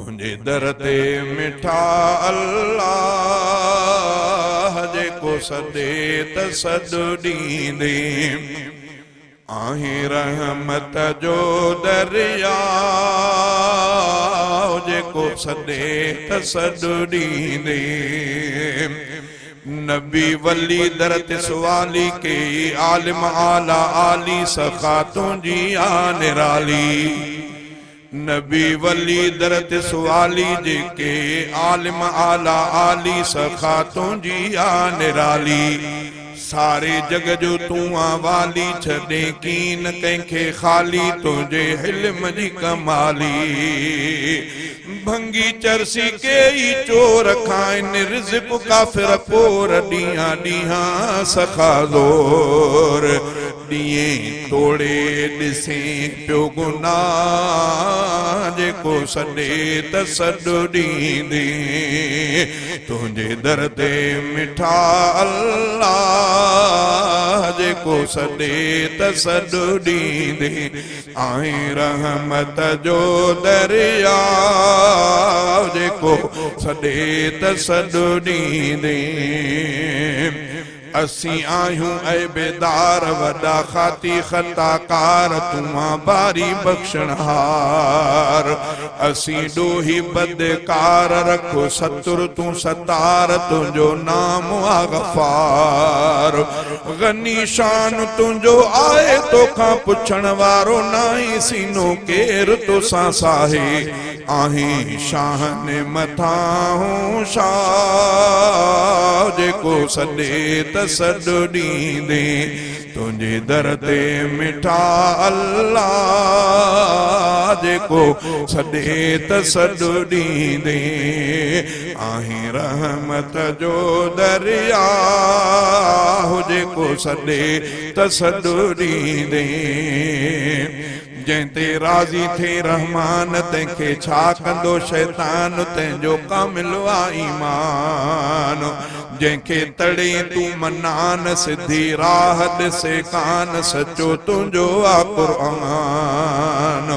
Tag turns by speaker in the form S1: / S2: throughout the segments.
S1: तुझे दर ते मिठा अल्लाह जेको सदे त सदु ॾींदे आहे रहमत जो दरिया जेको सदे त सदु ॾींदे नबी वली दर ते सुवाली के आलिम आला आली सखा तुंजी आ निराली नबी वली दर ते सुवाली जेके आलिम आला आली सखा तुंजी आ निराली सारे जग जो तू आ वाली छदे कीन कंखे खाली तुझे हिल्म जी कमाली भंगी चरसी के ही चोर खाइन रिज़्क़ काफिर पोर दिया दिया सखा ज़ोर दिए तोड़े दिसे प्यो गुनाह जेको सदे त सदु ॾींदे तुझे दर ते मिठा अल्लाह जेको सदे त सदु ॾींदे आहे रहमत जो दरिया जेको सदे त सदु ॾींदे असी आयूं ऐ बेदार वॾा खाती खताकार तुमा बारी बख्शणहार असी डोही बदकार रखो सतुर तू सतार तुझो नाम आ गफार गनी शान तुझो आए तोखां पुछण वारो नाई सीनो केर तोसां साहे आहे शाहन मथां शाह जेको सदे त सदु ॾींदे तुझे दर ते मिठा अल्लाह जेको सदे त सदु ॾींदे आहे रहमत जो दरिया जेको सदे त सदु ॾींदे जैते राज़ी थे रहमान तंखे छा कंदो शैतान तंहिंजो कामिल आ ईमान जंहिंखे तड़े तू मनान सिधी राह ॾिसे कान सचो तुंहिंजो आ क़ुरान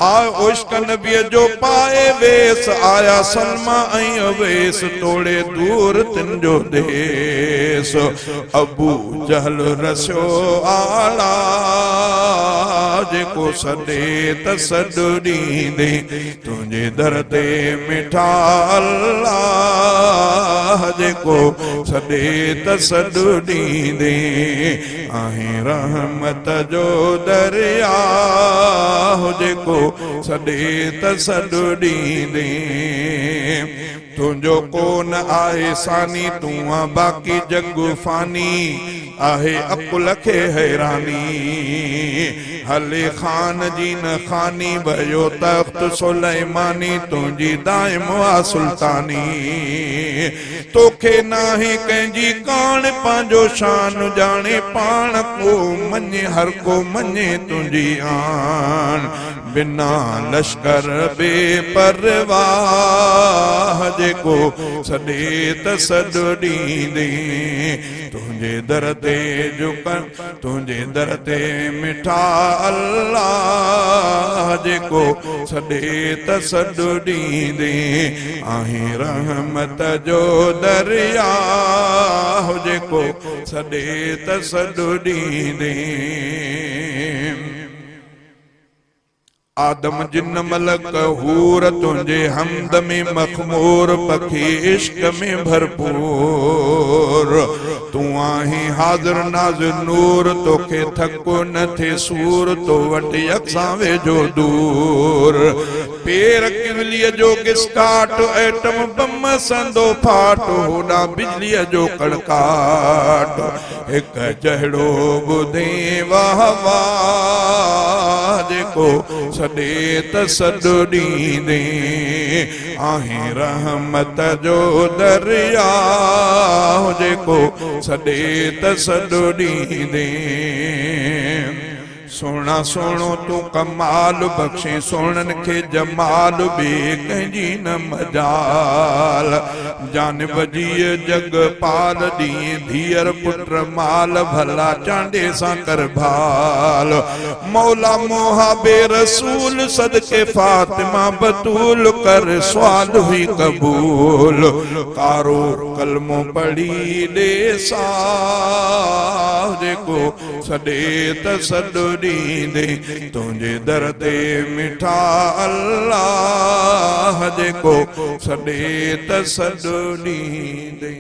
S1: आ उश्क नबीअ जो पाए वेस आया सलमा ऐं अवेस तोड़े दूर तिनजो देस अबू जहल रसियो आला जेको सदे त सदु ॾींदे तुझे दर ते मिठा अल्लाह जेको सदे त सदु ॾींदे आहे रहमत जो दरिया जेको सदे त सदु ॾींदे तुझो कोन आहे सानी तू आ बाक़ी जग फानी आहे अकुल खे हैरानी हले खान जी न खानी भयो तख्त सुलेमानी तुझी दाइम आ सुल्तानी तोखे नाहे कंहिंजी कान पंहिंजो शान जाने पाण को मञे हर को मञे तुझी आन बिना लश्कर बेपरवाह जेको सदे त सदु ॾींदे तुझे दर ते झुकन तुझे दर ते मिठा अल्लाह जेको सदे त सदु ॾींदे आहे रहमत जो दरिया जेको सदे त सदु ॾींदे आदम जिन मलक हूर तुझे हमद में मखमूर पखी इश्क में भरपूर तू आहे हाज़िर नाज़िर नूर तोखे थको न थे सूर तो वटि यकसां वेझो दूर पेर किवलीअ जो गिस्काट एटम बम संदो फाट होॾा बिजलीअ जो कड़काट हिक जहिड़ो ॿुधे वाह वाह जेको सदे त सदु ॾींदे आहे रहमत जो दरिया जेको सदे त सदु ॾींदे सोना सोनो तू कमाल बख्शे सोनन के जमाल बे कंहिंजी न मजाल जान बजी जग पाल दी धीअर पुत्र माल भला चांडे सा कर भाल मौला मोहाबे रसूल सदके फातिमा बतूल कर स्वाद हुई कबूल कारो कलमो पढ़ी दे साजे को सदे तसद दींदे तुझे दर ते मिठा अल्लाह जे को सदे तसद दींदे।